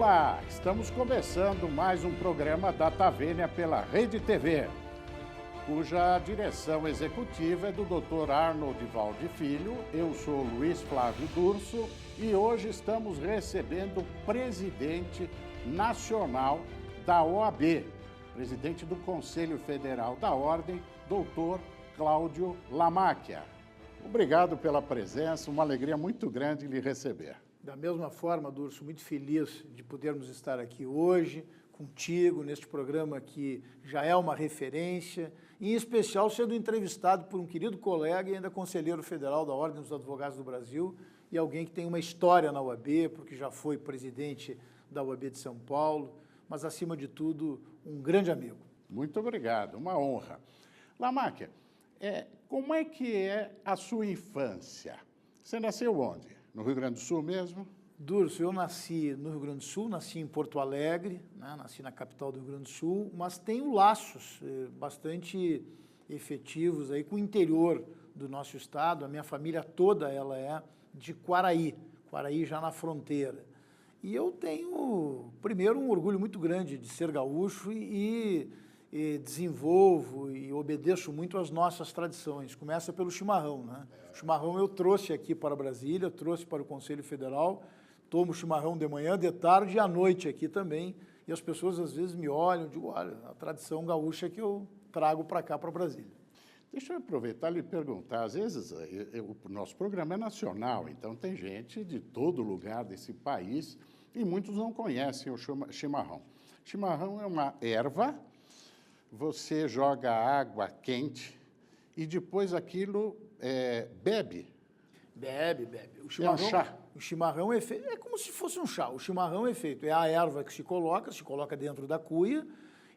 Olá, estamos começando mais um programa Data Vênia pela Rede TV, cuja direção executiva é do Dr. Arnold Valde Filho. Eu sou Luiz Flávio Durso e hoje estamos recebendo o presidente nacional da OAB, presidente do Conselho Federal da Ordem, Dr. Cláudio Lamacchia. Obrigado pela presença, uma alegria muito grande lhe receber. Da mesma forma, Durso, muito feliz de podermos estar aqui hoje contigo, neste programa que já é uma referência, em especial sendo entrevistado por um querido colega e ainda conselheiro federal da Ordem dos Advogados do Brasil e alguém que tem uma história na OAB, porque já foi presidente da OAB de São Paulo, mas, acima de tudo, um grande amigo. Muito obrigado, uma honra. Lamacchia, como é que é a sua infância? Você nasceu onde? No Rio Grande do Sul mesmo? Durso, eu nasci no Rio Grande do Sul, nasci em Porto Alegre, né? Nasci na capital do Rio Grande do Sul, mas tenho laços bastante efetivos aí com o interior do nosso estado. A minha família toda ela é de Quaraí já na fronteira. E eu tenho, primeiro, um orgulho muito grande de ser gaúcho e desenvolvo e obedeço muito às nossas tradições. Começa pelo chimarrão, né? O chimarrão eu trouxe aqui para Brasília, trouxe para o Conselho Federal, tomo chimarrão de manhã, de tarde e à noite aqui também, e as pessoas às vezes me olham e digo, olha, a tradição gaúcha que eu trago para cá, para Brasília. Deixa eu aproveitar e lhe perguntar, às vezes o nosso programa é nacional, então tem gente de todo lugar desse país e muitos não conhecem o chimarrão. Chimarrão é uma erva, você joga água quente e depois aquilo bebe. Bebe. O chimarrão, é um chá. O chimarrão é feito, é como se fosse um chá. O chimarrão é feito, é a erva que se coloca dentro da cuia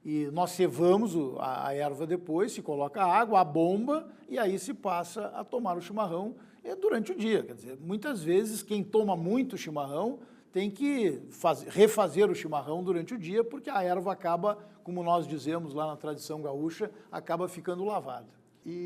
e nós cevamos a erva depois, se coloca a água, a bomba e aí se passa a tomar o chimarrão durante o dia. Quer dizer, muitas vezes quem toma muito chimarrão tem que refazer o chimarrão durante o dia, porque a erva acaba, como nós dizemos lá na tradição gaúcha, acaba ficando lavada.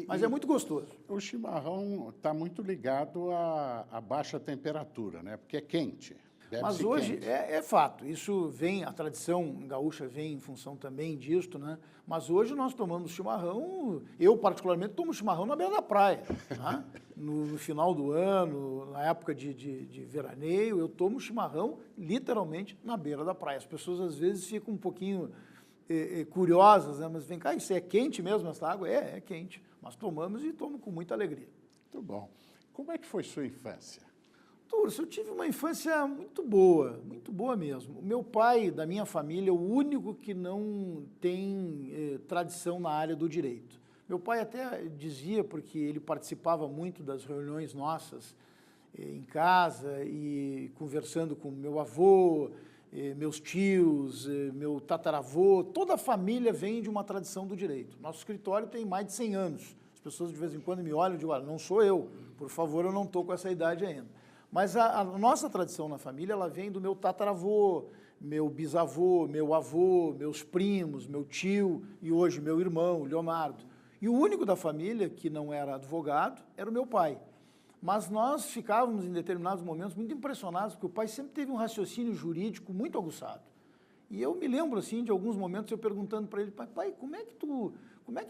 Mas é muito gostoso. O chimarrão está muito ligado à baixa temperatura, né? Porque é quente. Mas hoje é fato, isso vem, a tradição gaúcha vem em função também disto, né? Mas hoje nós tomamos chimarrão, eu particularmente tomo chimarrão na beira da praia, tá? No final do ano, na época de veraneio, eu tomo chimarrão literalmente na beira da praia. As pessoas às vezes ficam um pouquinho curiosas, né? Mas vem cá, isso é quente mesmo essa água? É quente, mas tomamos e tomo com muita alegria. Muito bom. Como é que foi sua infância? Durso, eu tive uma infância muito boa mesmo. O meu pai, da minha família, é o único que não tem tradição na área do direito. Meu pai até dizia, porque ele participava muito das reuniões nossas em casa e conversando com meu avô, meus tios, meu tataravô, toda a família vem de uma tradição do direito. Nosso escritório tem mais de 100 anos. As pessoas de vez em quando me olham e dizem, olha, não sou eu, por favor, eu não estou com essa idade ainda. Mas a nossa tradição na família, ela vem do meu tataravô, meu bisavô, meu avô, meus primos, meu tio e hoje meu irmão, Leonardo. E o único da família que não era advogado era o meu pai. Mas nós ficávamos em determinados momentos muito impressionados, porque o pai sempre teve um raciocínio jurídico muito aguçado. E eu me lembro assim de alguns momentos eu perguntando para ele, pai, como é que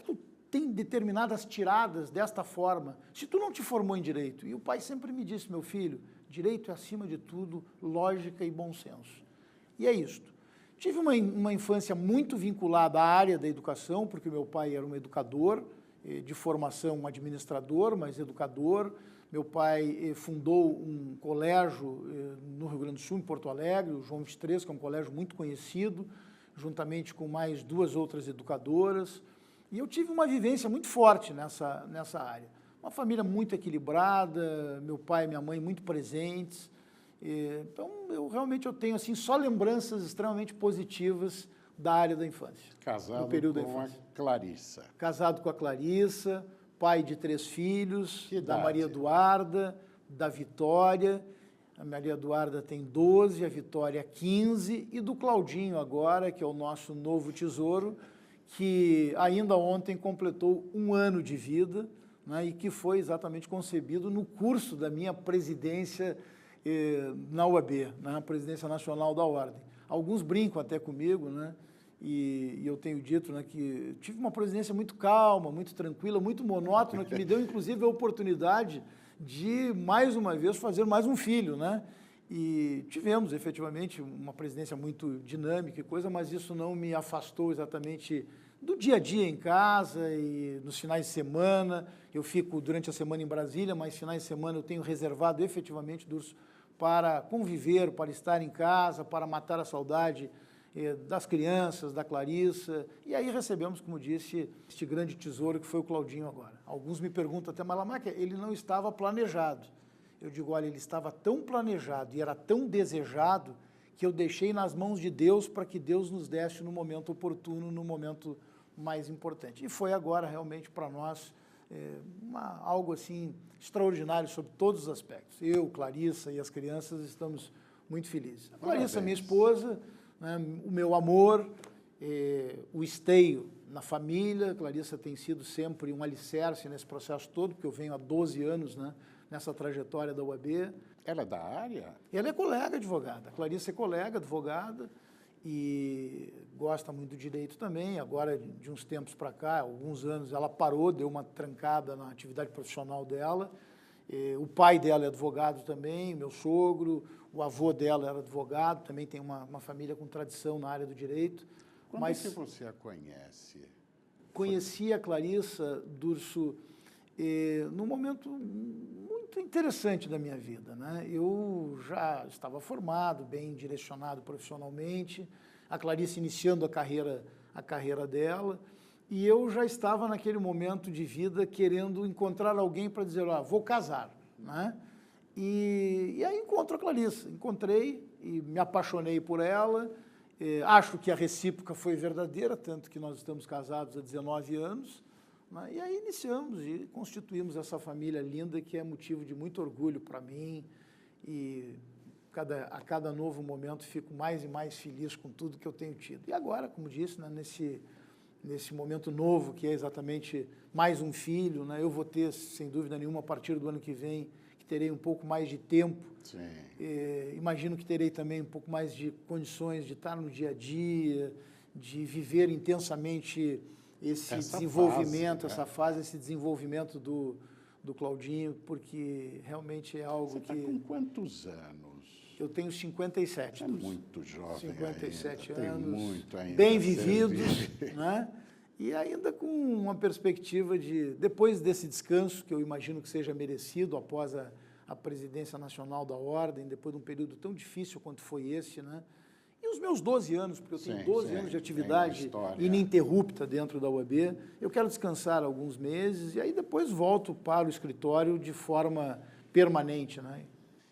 tu tem determinadas tiradas desta forma, se tu não te formou em direito? E o pai sempre me disse, meu filho, direito é acima de tudo lógica e bom senso. E é isto. Tive uma infância muito vinculada à área da educação, porque meu pai era um educador, de formação um administrador, mas educador. Meu pai fundou um colégio no Rio Grande do Sul, em Porto Alegre, o João 23, que é um colégio muito conhecido, juntamente com mais 2 outras educadoras. E eu tive uma vivência muito forte nessa área. Uma família muito equilibrada, meu pai e minha mãe muito presentes. Então, eu tenho assim, só lembranças extremamente positivas da área da infância. Casado com a Clarissa. Casado com a Clarissa, pai de 3 filhos, da Maria Eduarda, da Vitória. A Maria Eduarda tem 12, a Vitória 15, e do Claudinho agora, que é o nosso novo tesouro, que ainda ontem completou 1 ano de vida, né, e que foi exatamente concebido no curso da minha presidência na UAB, na Presidência Nacional da Ordem. Alguns brincam até comigo, né? E eu tenho dito, né, que tive uma presidência muito calma, muito tranquila, muito monótona, que me deu, inclusive, a oportunidade de, mais uma vez, fazer mais um filho, né? E tivemos, efetivamente, uma presidência muito dinâmica e coisa, mas isso não me afastou exatamente do dia a dia em casa e nos finais de semana. Eu fico durante a semana em Brasília, mas finais de semana eu tenho reservado, efetivamente, Durso, para conviver, para estar em casa, para matar a saudade das crianças, da Clarissa, e aí recebemos, como disse, este grande tesouro que foi o Claudinho agora. Alguns me perguntam até, Malamáquia, ele não estava planejado. Eu digo, olha, ele estava tão planejado e era tão desejado que eu deixei nas mãos de Deus para que Deus nos desse no momento oportuno, no momento mais importante. E foi agora realmente para nós algo assim extraordinário sobre todos os aspectos. Eu, Clarissa e as crianças estamos muito felizes. A Clarissa, minha esposa, né, o meu amor, o esteio na família. Clarissa tem sido sempre um alicerce nesse processo todo, porque eu venho há 12 anos, né, nessa trajetória da UAB. Ela é da área? Ela é colega advogada. A Clarissa é colega advogada e gosta muito do direito também. Agora, de uns tempos para cá, alguns anos, ela parou, deu uma trancada na atividade profissional dela. O pai dela é advogado também, meu sogro, o avô dela era advogado, também tem uma família com tradição na área do direito. Como é que você a conhece? Conheci a Clarissa, Durso, num momento muito interessante da minha vida, né? Eu já estava formado, bem direcionado profissionalmente, a Clarissa iniciando a carreira dela, e eu já estava naquele momento de vida querendo encontrar alguém para dizer, vou casar, né? E aí encontro a Clarissa, encontrei e me apaixonei por ela, acho que a recíproca foi verdadeira, tanto que nós estamos casados há 19 anos, né? E aí iniciamos e constituímos essa família linda que é motivo de muito orgulho para mim e a cada novo momento fico mais e mais feliz com tudo que eu tenho tido. E agora, como disse, né, nesse momento novo, que é exatamente mais um filho, né, eu vou ter, sem dúvida nenhuma, a partir do ano que vem, que terei um pouco mais de tempo. Sim. Imagino que terei também um pouco mais de condições de estar no dia a dia, de viver intensamente esse desenvolvimento, essa fase, esse desenvolvimento do Claudinho, porque realmente é algo que... Você está com quantos anos? Eu tenho 57. É muito jovem 57 ainda, anos, tem muito ainda bem vividos, né? E ainda com uma perspectiva de, depois desse descanso, que eu imagino que seja merecido após a presidência nacional da Ordem, depois de um período tão difícil quanto foi esse, né? E os meus 12 anos, porque eu tenho 12 anos de atividade ininterrupta dentro da UAB, eu quero descansar alguns meses e aí depois volto para o escritório de forma permanente, né?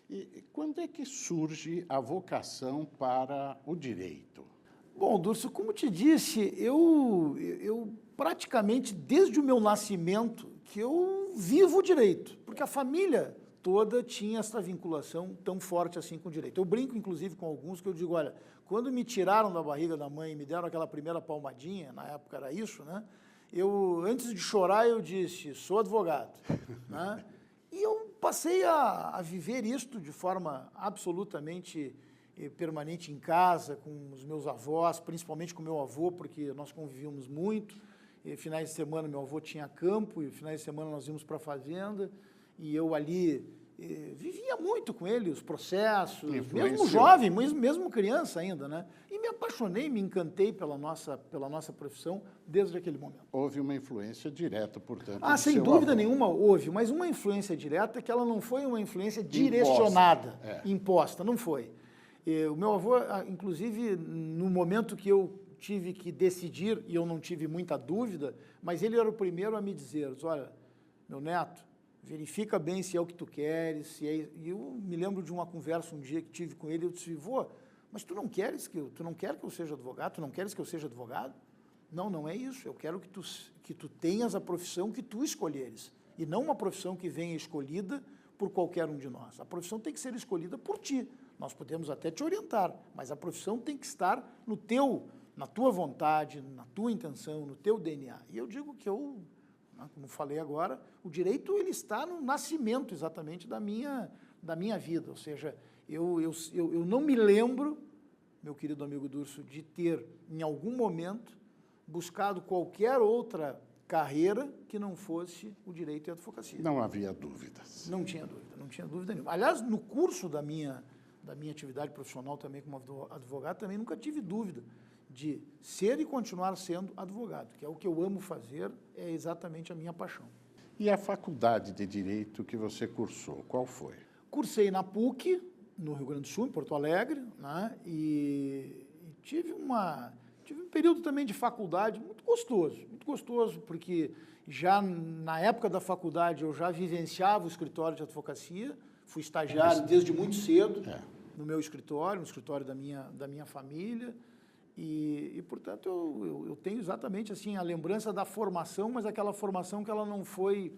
E quando é que surge a vocação para o direito? Bom, Durso, como te disse, eu praticamente, desde o meu nascimento, que eu vivo o direito, porque a família toda tinha essa vinculação tão forte assim com o direito. Eu brinco, inclusive, com alguns que eu digo, olha, quando me tiraram da barriga da mãe e me deram aquela primeira palmadinha, na época era isso, né? Antes de chorar, eu disse, sou advogado, né? E eu passei a viver isto de forma absolutamente permanente em casa, com os meus avós, principalmente com meu avô, porque nós convivíamos muito. Finais de semana meu avô tinha campo, e finais de semana nós íamos para a fazenda, e eu ali vivia muito com ele, os processos, mesmo jovem, mesmo criança ainda, né? E me apaixonei, me encantei pela nossa profissão desde aquele momento. Houve uma influência direta, portanto, sem dúvida nenhuma houve, mas uma influência direta que ela não foi uma influência direcionada, imposta, não foi. O meu avô, inclusive, no momento que eu tive que decidir, e eu não tive muita dúvida, mas ele era o primeiro a me dizer, olha, meu neto, verifica bem se é o que tu queres, se é... E eu me lembro de uma conversa um dia que tive com ele, eu disse, vô, mas tu não quer que eu seja advogado? Tu não queres que eu seja advogado? Não, não é isso, eu quero que tu tenhas a profissão que tu escolheres, e não uma profissão que venha escolhida por qualquer um de nós. A profissão tem que ser escolhida por ti. Nós podemos até te orientar, mas a profissão tem que estar na tua vontade, na tua intenção, no teu DNA. E eu digo que como falei agora, o direito ele está no nascimento exatamente da minha vida, ou seja, eu não me lembro meu querido amigo Durso, de ter, em algum momento, buscado qualquer outra carreira que não fosse o direito e a advocacia. Não havia dúvidas. Não tinha dúvida nenhuma. Aliás, no curso da minha atividade profissional também como advogado, também nunca tive dúvida de ser e continuar sendo advogado, que é o que eu amo fazer, é exatamente a minha paixão. E a faculdade de Direito que você cursou, qual foi? Cursei na PUC, no Rio Grande do Sul, em Porto Alegre, né? E tive um período também de faculdade muito gostoso, porque já na época da faculdade eu já vivenciava o escritório de advocacia, fui estagiário desde muito cedo no meu escritório, no escritório da minha família, e portanto, eu tenho exatamente assim a lembrança da formação, mas aquela formação que ela não foi,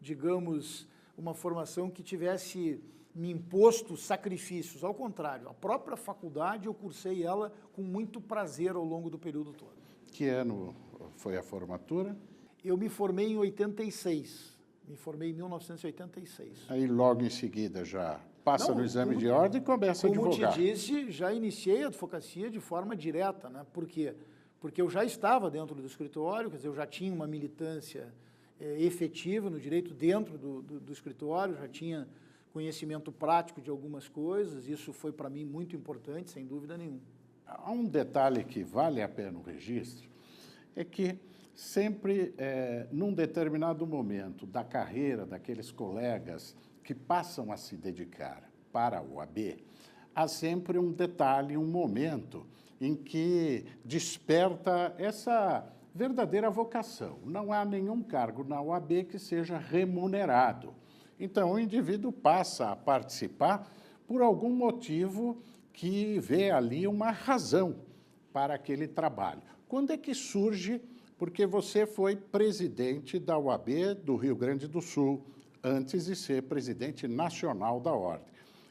digamos, uma formação que tivesse me imposto sacrifícios, ao contrário, a própria faculdade eu cursei ela com muito prazer ao longo do período todo. Que ano foi a formatura? Eu me formei em 86, me formei em 1986. Aí logo em seguida já passa no exame de ordem e começa a Como advogar. te disse, já iniciei a advocacia de forma direta, né? Por quê? Porque eu já estava dentro do escritório, quer dizer, eu já tinha uma militância efetiva no direito dentro do escritório, já tinha conhecimento prático de algumas coisas, isso foi para mim muito importante, sem dúvida nenhuma. Há um detalhe que vale a pena o registro, é que sempre, num determinado momento da carreira daqueles colegas que passam a se dedicar para a OAB, há sempre um detalhe, um momento em que desperta essa verdadeira vocação. Não há nenhum cargo na OAB que seja remunerado. Então, o indivíduo passa a participar por algum motivo que vê ali uma razão para aquele trabalho. Quando é que surge? Porque você foi presidente da OAB do Rio Grande do Sul, antes de ser presidente nacional da Ordem.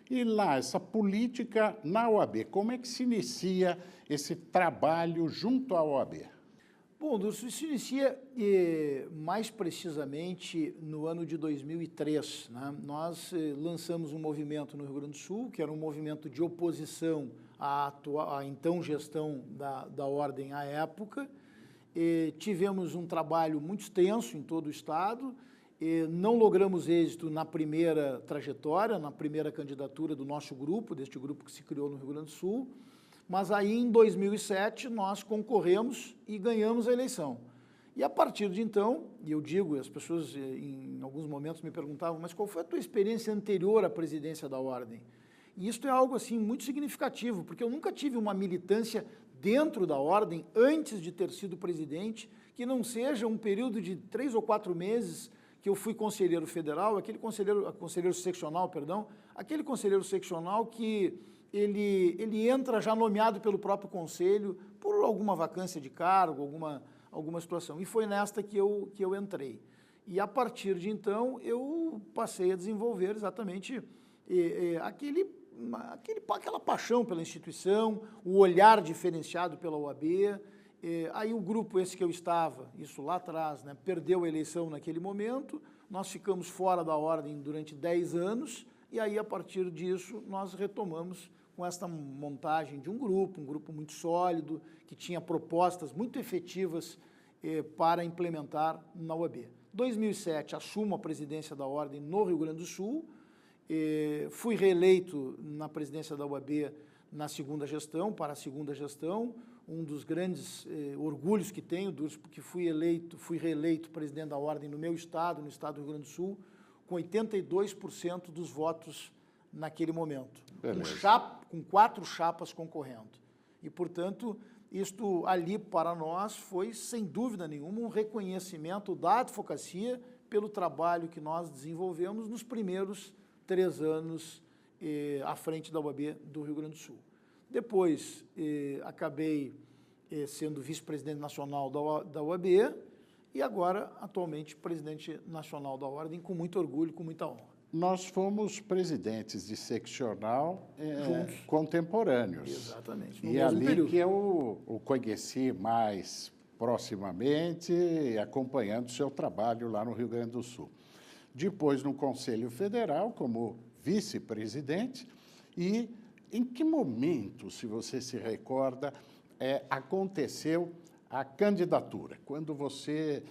E lá, essa política na OAB, como é que se inicia esse trabalho junto à OAB? Bom, Durso, isso se inicia mais precisamente no ano de 2003. Né? Nós lançamos um movimento no Rio Grande do Sul, que era um movimento de oposição à então gestão da Ordem à época. Tivemos um trabalho muito extenso em todo o Estado, não logramos êxito na primeira trajetória, na primeira candidatura do nosso grupo, deste grupo que se criou no Rio Grande do Sul, mas aí em 2007 nós concorremos e ganhamos a eleição. E a partir de então, e eu digo, as pessoas em alguns momentos me perguntavam, mas qual foi a tua experiência anterior à presidência da Ordem? E isso é algo assim muito significativo, porque eu nunca tive uma militância dentro da Ordem, antes de ter sido presidente, que não seja um período de 3 ou 4 meses que eu fui conselheiro federal, aquele conselheiro seccional que ele entra já nomeado pelo próprio conselho por alguma vacância de cargo, alguma situação. E foi nesta que eu entrei. E a partir de então eu passei a desenvolver exatamente aquela paixão pela instituição, o olhar diferenciado pela OAB. Aí o grupo esse que eu estava, isso lá atrás, né, perdeu a eleição naquele momento, nós ficamos fora da Ordem durante 10 anos, e aí a partir disso nós retomamos com esta montagem de um grupo muito sólido, que tinha propostas muito efetivas para implementar na OAB. Em 2007, assumo a presidência da Ordem no Rio Grande do Sul, fui reeleito na presidência da OAB para a segunda gestão, um dos grandes orgulhos que tenho, porque fui reeleito presidente da Ordem no meu estado, no estado do Rio Grande do Sul, com 82% dos votos naquele momento, com 4 chapas concorrendo. E, portanto, isto ali para nós foi, sem dúvida nenhuma, um reconhecimento da advocacia pelo trabalho que nós desenvolvemos nos primeiros 3 anos à frente da OAB do Rio Grande do Sul. Depois, acabei sendo vice-presidente nacional da OAB e agora, atualmente, presidente nacional da Ordem, com muito orgulho, com muita honra. Nós fomos presidentes de seccional contemporâneos. Exatamente. E ali período. Que eu o conheci mais proximamente, acompanhando o seu trabalho lá no Rio Grande do Sul. Depois, no Conselho Federal, como vice-presidente, e Em que momento, se você se recorda, aconteceu a candidatura? Quando você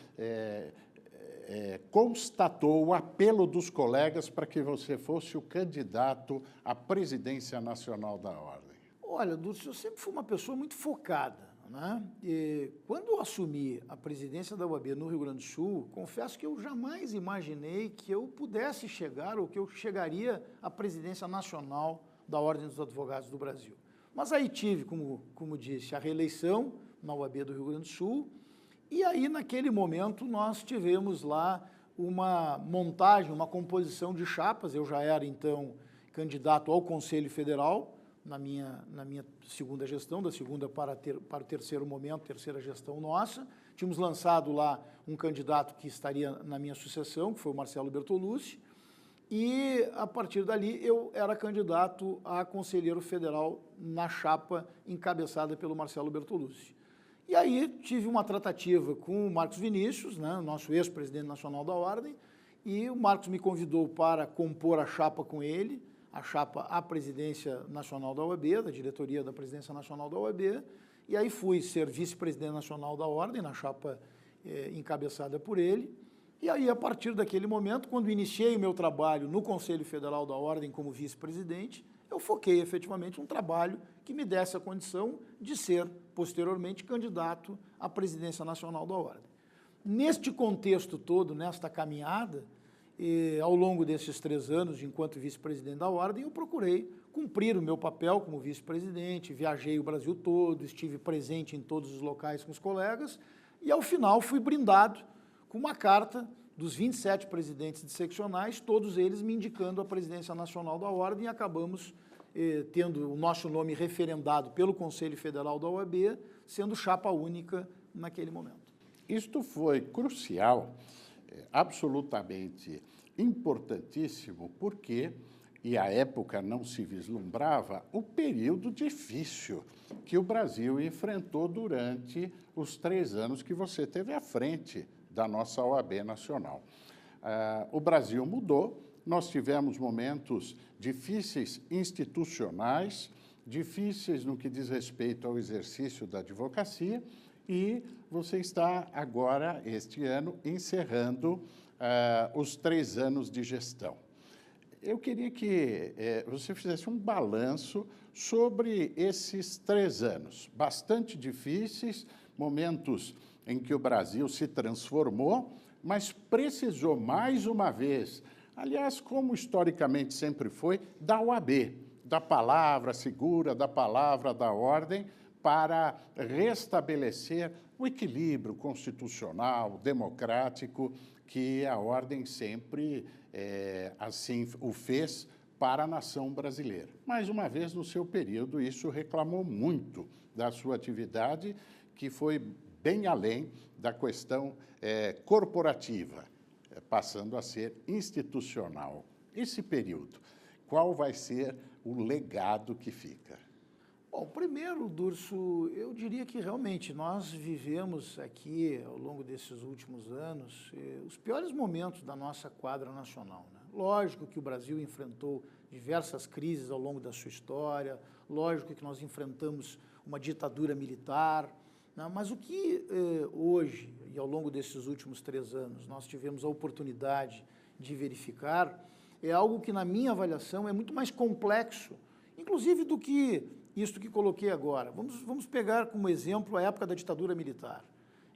constatou o apelo dos colegas para que você fosse o candidato à presidência nacional da Ordem? Olha, Dulce, eu sempre fui uma pessoa muito focada, né? E quando eu assumi a presidência da OAB no Rio Grande do Sul, confesso que eu jamais imaginei que eu pudesse chegar ou que eu chegaria à presidência nacional da Ordem dos Advogados do Brasil. Mas aí tive, como disse, a reeleição na OAB do Rio Grande do Sul, e aí naquele momento nós tivemos lá uma montagem, uma composição de chapas. Eu já era então candidato ao Conselho Federal, na minha segunda gestão, da segunda para o terceiro momento, terceira gestão nossa. Tínhamos lançado lá um candidato que estaria na minha sucessão, que foi o Marcelo Bertolucci, e a partir dali eu era candidato a conselheiro federal na chapa encabeçada pelo Marcelo Bertolucci. E aí tive uma tratativa com o Marcos Vinícius, né, nosso ex-presidente nacional da Ordem, e o Marcos me convidou para compor a chapa com ele, a chapa à presidência nacional da OAB, da diretoria da presidência nacional da OAB, e aí fui ser vice-presidente nacional da Ordem, na chapa encabeçada por ele. E aí, a partir daquele momento, quando iniciei o meu trabalho no Conselho Federal da Ordem como vice-presidente, eu foquei efetivamente um trabalho que me desse a condição de ser, posteriormente, candidato à presidência nacional da Ordem. Neste contexto todo, nesta caminhada, ao longo desses 3 anos, enquanto vice-presidente da Ordem, eu procurei cumprir o meu papel como vice-presidente, viajei o Brasil todo, estive presente em todos os locais com os colegas, e ao final fui brindado com uma carta dos 27 presidentes de seccionais, todos eles me indicando a presidência nacional da Ordem, e acabamos tendo o nosso nome referendado pelo Conselho Federal da OAB, sendo chapa única naquele momento. Isto foi crucial, absolutamente importantíssimo, porque, e à época não se vislumbrava, o período difícil que o Brasil enfrentou durante os 3 anos que você teve à frente da nossa OAB nacional. O Brasil mudou, nós tivemos momentos difíceis institucionais, difíceis no que diz respeito ao exercício da advocacia, e você está agora, este ano, encerrando os 3 anos de gestão. Eu queria que você fizesse um balanço sobre esses 3 anos, bastante difíceis, momentos em que o Brasil se transformou, mas precisou, mais uma vez, aliás, como historicamente sempre foi, da OAB, da palavra segura, da palavra da ordem, para restabelecer o equilíbrio constitucional, democrático, que a ordem sempre assim o fez para a nação brasileira. Mais uma vez, no seu período, isso reclamou muito da sua atividade, que foi bem além da questão corporativa, passando a ser institucional. Esse período, qual vai ser o legado que fica? Bom, primeiro, Durso, eu diria que realmente nós vivemos aqui, ao longo desses últimos anos, os piores momentos da nossa quadra nacional, né? Lógico que o Brasil enfrentou diversas crises ao longo da sua história, lógico que nós enfrentamos uma ditadura militar, né? Mas o que hoje, e ao longo desses últimos 3 anos, nós tivemos a oportunidade de verificar, é algo que, na minha avaliação, é muito mais complexo, inclusive do que isto que coloquei agora. Vamos pegar como exemplo a época da ditadura militar.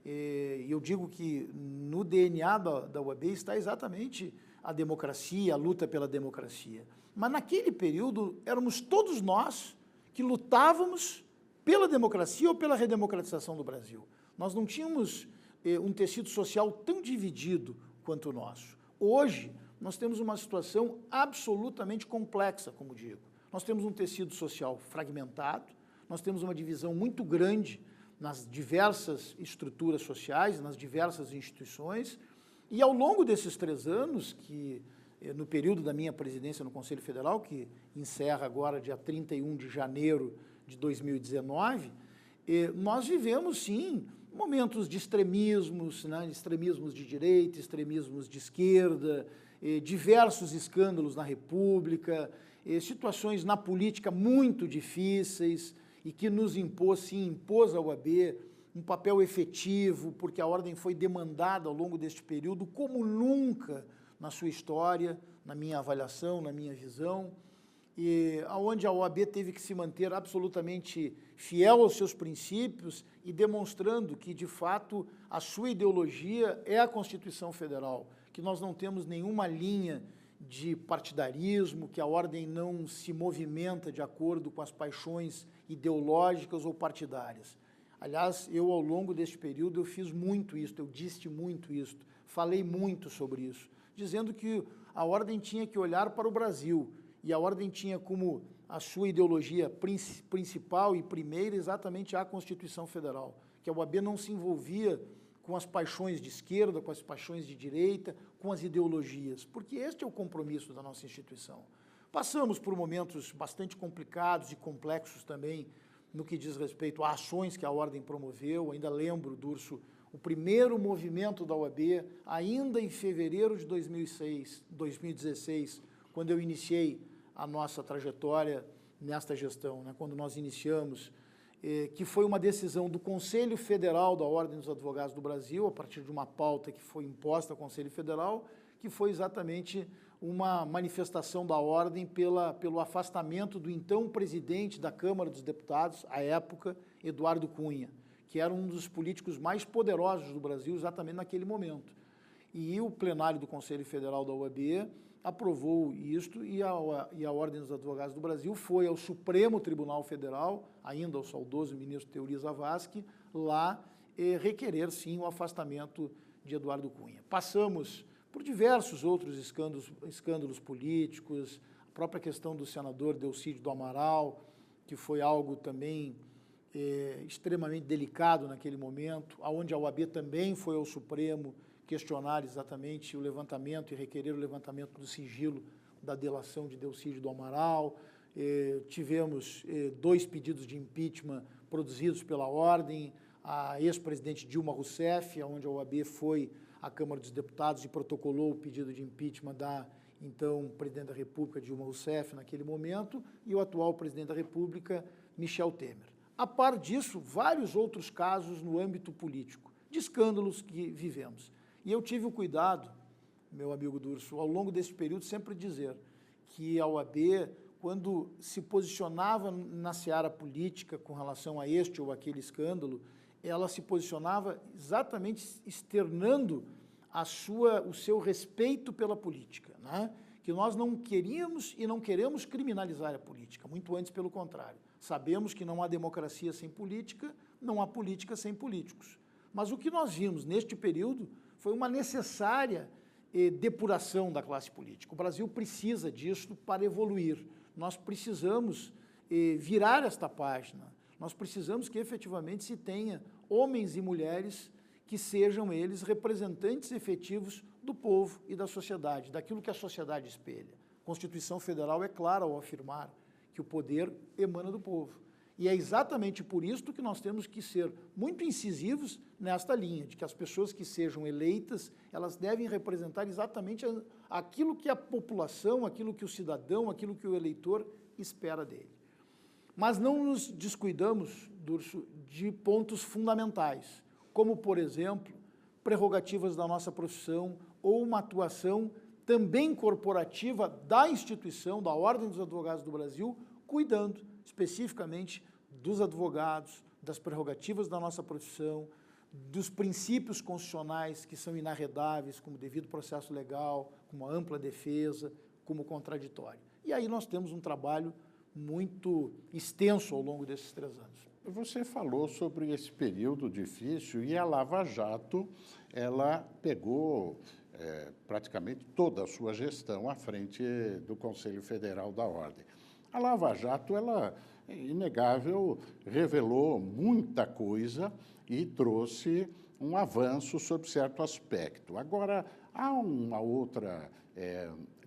E eu digo que no DNA da OAB está exatamente a democracia, a luta pela democracia. Mas naquele período éramos todos nós que lutávamos pela democracia ou pela redemocratização do Brasil. Nós não tínhamos um tecido social tão dividido quanto o nosso. Hoje, nós temos uma situação absolutamente complexa, como digo. Nós temos um tecido social fragmentado, nós temos uma divisão muito grande nas diversas estruturas sociais, nas diversas instituições, e ao longo desses 3 anos, que no período da minha presidência no Conselho Federal, que encerra agora dia 31 de janeiro de 2019, nós vivemos, sim, momentos de extremismos, né, extremismos de direita, extremismos de esquerda, diversos escândalos na República, situações na política muito difíceis e que nos impôs à OAB um papel efetivo, porque a ordem foi demandada ao longo deste período como nunca na sua história, na minha avaliação, na minha visão, e onde a OAB teve que se manter absolutamente fiel aos seus princípios e demonstrando que, de fato, a sua ideologia é a Constituição Federal, que nós não temos nenhuma linha de partidarismo, que a ordem não se movimenta de acordo com as paixões ideológicas ou partidárias. Aliás, eu, ao longo deste período, eu fiz muito isso, eu disse muito isso, falei muito sobre isso, dizendo que a ordem tinha que olhar para o Brasil, e a ordem tinha como a sua ideologia principal e primeira exatamente a Constituição Federal, que a OAB não se envolvia com as paixões de esquerda, com as paixões de direita, com as ideologias, porque este é o compromisso da nossa instituição. Passamos por momentos bastante complicados e complexos também no que diz respeito a ações que a ordem promoveu. Ainda lembro, Durso, o primeiro movimento da OAB, ainda em fevereiro de 2016, quando eu iniciei a nossa trajetória nesta gestão, né, quando nós iniciamos, que foi uma decisão do Conselho Federal da Ordem dos Advogados do Brasil, a partir de uma pauta que foi imposta ao Conselho Federal, que foi exatamente uma manifestação da ordem pelo afastamento do então presidente da Câmara dos Deputados, à época, Eduardo Cunha, que era um dos políticos mais poderosos do Brasil exatamente naquele momento. E o plenário do Conselho Federal da OAB aprovou isto e a Ordem dos Advogados do Brasil foi ao Supremo Tribunal Federal, ainda ao saudoso ministro Teori Zavascki, lá requerer, sim, o afastamento de Eduardo Cunha. Passamos por diversos outros escândalos políticos, a própria questão do senador Delcídio do Amaral, que foi algo também extremamente delicado naquele momento, onde a OAB também foi ao Supremo questionar exatamente o levantamento e requerer o levantamento do sigilo da delação de Delcídio do Amaral. Tivemos 2 pedidos de impeachment produzidos pela ordem, a ex-presidente Dilma Rousseff, onde a OAB foi à Câmara dos Deputados e protocolou o pedido de impeachment da então presidente da República, Dilma Rousseff, naquele momento, e o atual presidente da República, Michel Temer. A par disso, vários outros casos no âmbito político, de escândalos que vivemos. E eu tive o cuidado, meu amigo Durso, ao longo desse período, sempre dizer que a OAB, quando se posicionava na seara política com relação a este ou aquele escândalo, ela se posicionava exatamente externando o seu respeito pela política, né? Que nós não queríamos e não queremos criminalizar a política, muito antes pelo contrário. Sabemos que não há democracia sem política, não há política sem políticos. Mas o que nós vimos neste período foi uma necessária depuração da classe política. O Brasil precisa disso para evoluir. Nós precisamos virar esta página. Nós precisamos que efetivamente se tenha homens e mulheres que sejam eles representantes efetivos do povo e da sociedade, daquilo que a sociedade espelha. A Constituição Federal é clara ao afirmar que o poder emana do povo. E é exatamente por isso que nós temos que ser muito incisivos nesta linha, de que as pessoas que sejam eleitas, elas devem representar exatamente aquilo que a população, aquilo que o cidadão, aquilo que o eleitor espera dele. Mas não nos descuidamos, Durso, de pontos fundamentais, como, por exemplo, prerrogativas da nossa profissão ou uma atuação também corporativa da instituição, da Ordem dos Advogados do Brasil, cuidando especificamente dos advogados, das prerrogativas da nossa profissão, dos princípios constitucionais que são inarredáveis, como devido processo legal, como a ampla defesa, como contraditório. E aí nós temos um trabalho muito extenso ao longo desses 3 anos. Você falou sobre esse período difícil e a Lava Jato, ela pegou praticamente toda a sua gestão à frente do Conselho Federal da Ordem. A Lava Jato, ela, é inegável, revelou muita coisa e trouxe um avanço sob certo aspecto. Agora, há uma outra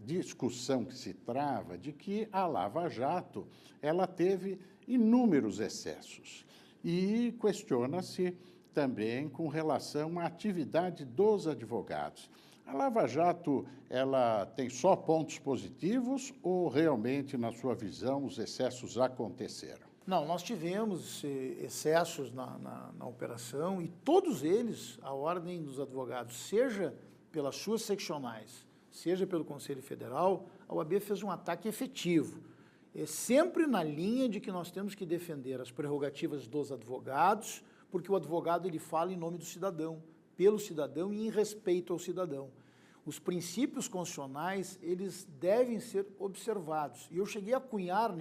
discussão que se trava de que a Lava Jato ela teve inúmeros excessos e questiona-se também com relação à atividade dos advogados. A Lava Jato, ela tem só pontos positivos ou realmente, na sua visão, os excessos aconteceram? Não, nós tivemos excessos na operação e todos eles, a Ordem dos Advogados, seja pelas suas seccionais, seja pelo Conselho Federal, a OAB fez um ataque efetivo. Sempre na linha de que nós temos que defender as prerrogativas dos advogados, porque o advogado ele fala em nome do cidadão, pelo cidadão e em respeito ao cidadão. Os princípios constitucionais, eles devem ser observados. E eu cheguei a cunhar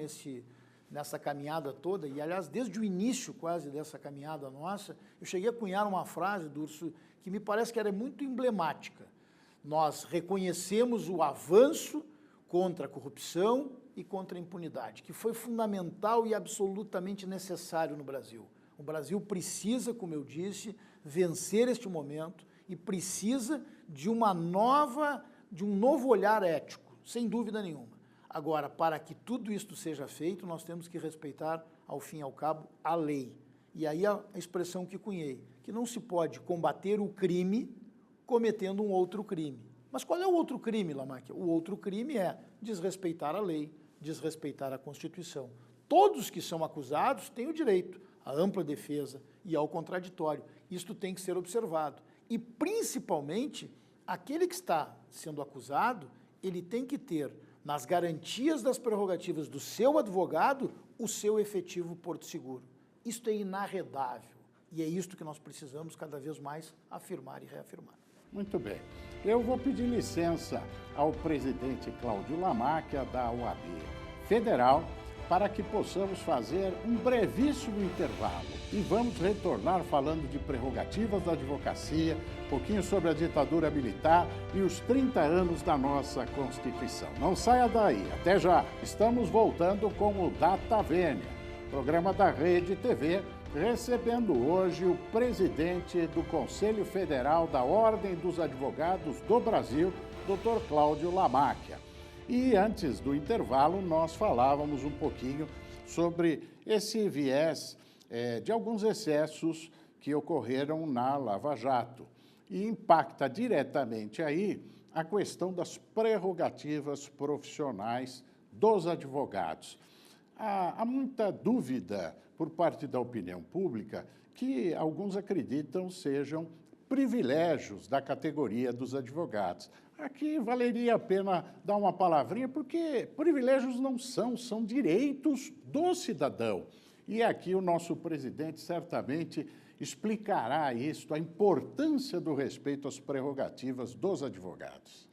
nessa caminhada toda, e aliás, desde o início quase dessa caminhada nossa, eu cheguei a cunhar uma frase, Durso, que me parece que era muito emblemática. Nós reconhecemos o avanço contra a corrupção e contra a impunidade, que foi fundamental e absolutamente necessário no Brasil. O Brasil precisa, como eu disse, vencer este momento e precisa de um novo olhar ético, sem dúvida nenhuma. Agora, para que tudo isto seja feito, nós temos que respeitar, ao fim e ao cabo, a lei. E aí a expressão que cunhei, que não se pode combater o crime cometendo um outro crime. Mas qual é o outro crime, Lamáquia? O outro crime é desrespeitar a lei, desrespeitar a Constituição. Todos que são acusados têm o direito à ampla defesa e ao contraditório. Isto tem que ser observado. E, principalmente, aquele que está sendo acusado, ele tem que ter, nas garantias das prerrogativas do seu advogado, o seu efetivo porto seguro. Isto é inarredável. E é isto que nós precisamos cada vez mais afirmar e reafirmar. Muito bem. Eu vou pedir licença ao presidente Cláudio Lamáquia, da OAB Federal, para que possamos fazer um brevíssimo intervalo. E vamos retornar falando de prerrogativas da advocacia, um pouquinho sobre a ditadura militar e os 30 anos da nossa Constituição. Não saia daí. Até já. Estamos voltando com o Data Vênia, programa da Rede TV, recebendo hoje o presidente do Conselho Federal da Ordem dos Advogados do Brasil, Dr. Cláudio Lamáquia. E antes do intervalo, nós falávamos um pouquinho sobre esse viés de alguns excessos que ocorreram na Lava Jato. E impacta diretamente aí a questão das prerrogativas profissionais dos advogados. Há muita dúvida por parte da opinião pública que alguns acreditam sejam privilégios da categoria dos advogados. Aqui valeria a pena dar uma palavrinha, porque privilégios não são direitos do cidadão. E aqui o nosso presidente certamente explicará isso, a importância do respeito às prerrogativas dos advogados.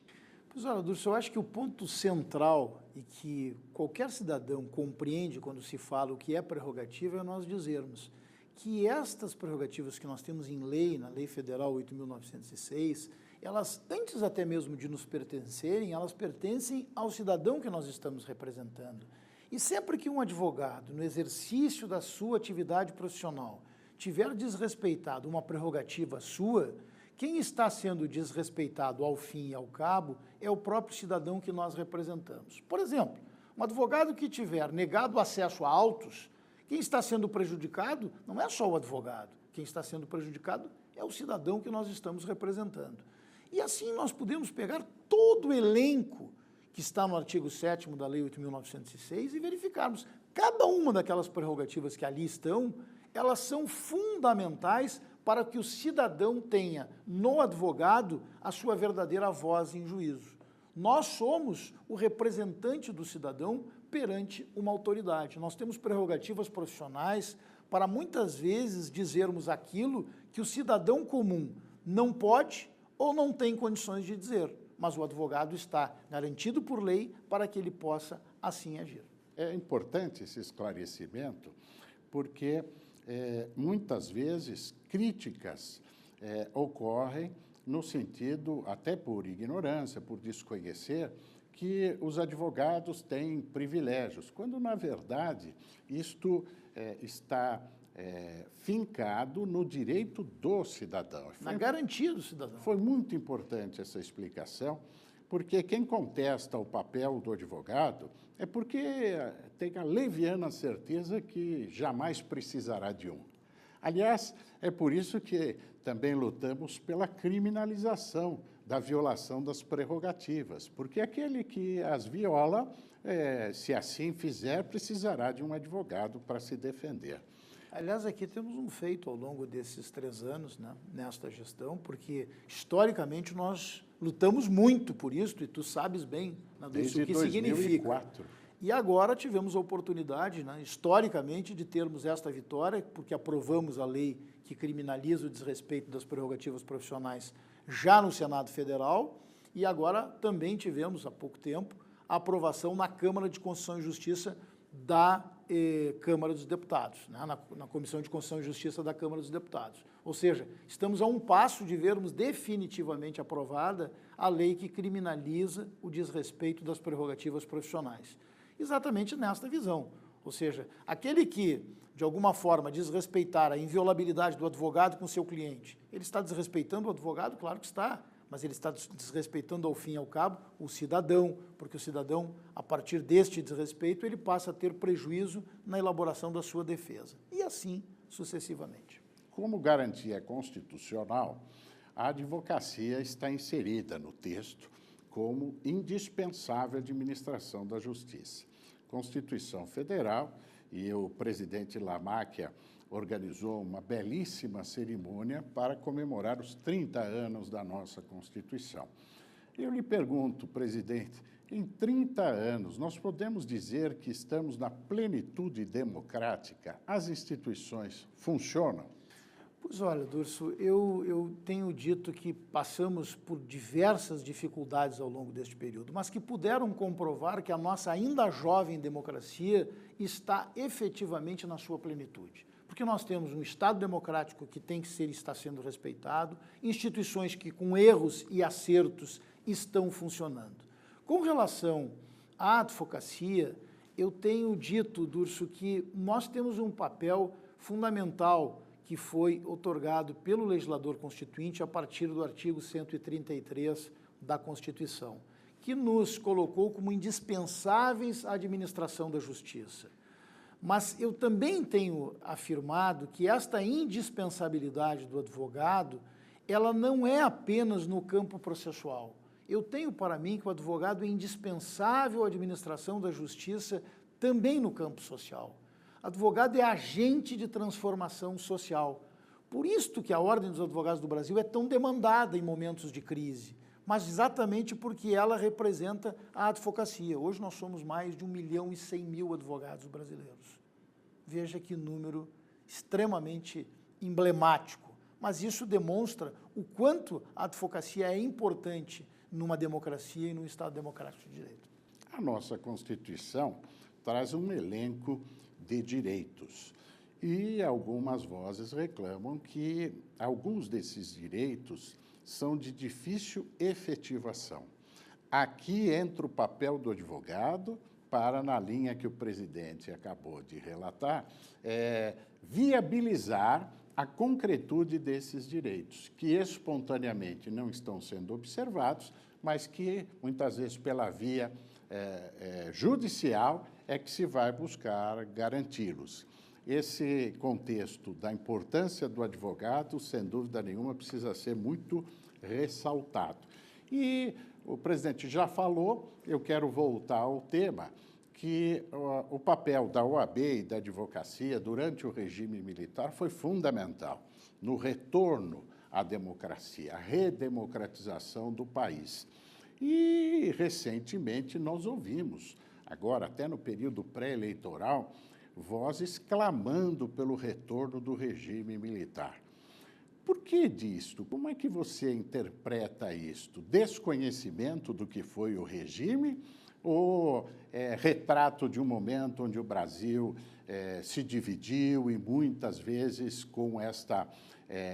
Pois olha, Durso, eu acho que o ponto central e que qualquer cidadão compreende quando se fala o que é prerrogativa é nós dizermos que estas prerrogativas que nós temos em lei, na Lei Federal 8.906, elas, antes até mesmo de nos pertencerem, elas pertencem ao cidadão que nós estamos representando. E sempre que um advogado, no exercício da sua atividade profissional, tiver desrespeitado uma prerrogativa sua, quem está sendo desrespeitado ao fim e ao cabo é o próprio cidadão que nós representamos. Por exemplo, um advogado que tiver negado acesso a autos, quem está sendo prejudicado não é só o advogado, quem está sendo prejudicado é o cidadão que nós estamos representando. E assim nós podemos pegar todo o elenco que está no artigo 7º da Lei 8.906 e verificarmos cada uma daquelas prerrogativas que ali estão, elas são fundamentais para que o cidadão tenha no advogado a sua verdadeira voz em juízo. Nós somos o representante do cidadão perante uma autoridade. Nós temos prerrogativas profissionais para muitas vezes dizermos aquilo que o cidadão comum não pode ou não tem condições de dizer, mas o advogado está garantido por lei para que ele possa assim agir. É importante esse esclarecimento, porque muitas vezes críticas ocorrem no sentido, até por ignorância, por desconhecer, que os advogados têm privilégios, quando, na verdade, isto está fincado no direito do cidadão. Na garantia do cidadão. Foi muito importante essa explicação, porque quem contesta o papel do advogado é porque tem a leviana certeza que jamais precisará de um. Aliás, é por isso que também lutamos pela criminalização da violação das prerrogativas, porque aquele que as viola, se assim fizer, precisará de um advogado para se defender. Aliás, aqui temos um feito ao longo desses 3 anos, né, nesta gestão, porque, historicamente, nós lutamos muito por isso, e tu sabes bem, né, do Desde que 2004. significa. E agora tivemos a oportunidade, né, historicamente, de termos esta vitória, porque aprovamos a lei que criminaliza o desrespeito das prerrogativas profissionais já no Senado Federal, e agora também tivemos, há pouco tempo, a aprovação na Câmara de Constituição e Justiça da Câmara dos Deputados, né, na Comissão de Constituição e Justiça da Câmara dos Deputados. Ou seja, estamos a um passo de vermos definitivamente aprovada a lei que criminaliza o desrespeito das prerrogativas profissionais. Exatamente nesta visão. Ou seja, aquele que, de alguma forma, desrespeitar a inviolabilidade do advogado com seu cliente, ele está desrespeitando o advogado? Claro que está, mas ele está desrespeitando, ao fim e ao cabo, o cidadão, porque o cidadão, a partir deste desrespeito, ele passa a ter prejuízo na elaboração da sua defesa. E assim sucessivamente. Como garantia constitucional, a advocacia está inserida no texto como indispensável administração da justiça. Constituição Federal, e o presidente Lamáquia organizou uma belíssima cerimônia para comemorar os 30 anos da nossa Constituição. Eu lhe pergunto, presidente, em 30 anos, nós podemos dizer que estamos na plenitude democrática? As instituições funcionam? Pois olha, Durso, eu tenho dito que passamos por diversas dificuldades ao longo deste período, mas que puderam comprovar que a nossa ainda jovem democracia está efetivamente na sua plenitude. Porque nós temos um Estado democrático que tem que ser e está sendo respeitado, instituições que, com erros e acertos, estão funcionando. Com relação à advocacia, eu tenho dito, Durso, que nós temos um papel fundamental que foi outorgado pelo legislador constituinte a partir do artigo 133 da Constituição, que nos colocou como indispensáveis à administração da justiça. Mas eu também tenho afirmado que esta indispensabilidade do advogado, ela não é apenas no campo processual. Eu tenho para mim que o advogado é indispensável à administração da justiça também no campo social. Advogado é agente de transformação social. Por isso que a Ordem dos Advogados do Brasil é tão demandada em momentos de crise, mas exatamente porque ela representa a advocacia. Hoje nós somos mais de 1.100.000 advogados brasileiros. Veja que número extremamente emblemático, mas isso demonstra o quanto a advocacia é importante numa democracia e num Estado democrático de direito. A nossa Constituição traz um elenco de direitos e algumas vozes reclamam que alguns desses direitos são de difícil efetivação. Aqui entra o papel do advogado para, na linha que o presidente acabou de relatar, viabilizar a concretude desses direitos, que espontaneamente não estão sendo observados, mas que, muitas vezes, pela via judicial, é que se vai buscar garanti-los. Esse contexto da importância do advogado, sem dúvida nenhuma, precisa ser muito ressaltado. E o presidente já falou, eu quero voltar ao tema, que o papel da OAB e da advocacia durante o regime militar foi fundamental no retorno à democracia, à redemocratização do país. E, recentemente, nós ouvimos, agora até no período pré-eleitoral, vozes clamando pelo retorno do regime militar. Por que disto? Como é que você interpreta isto? Desconhecimento do que foi o regime ou retrato de um momento onde o Brasil se dividiu e muitas vezes com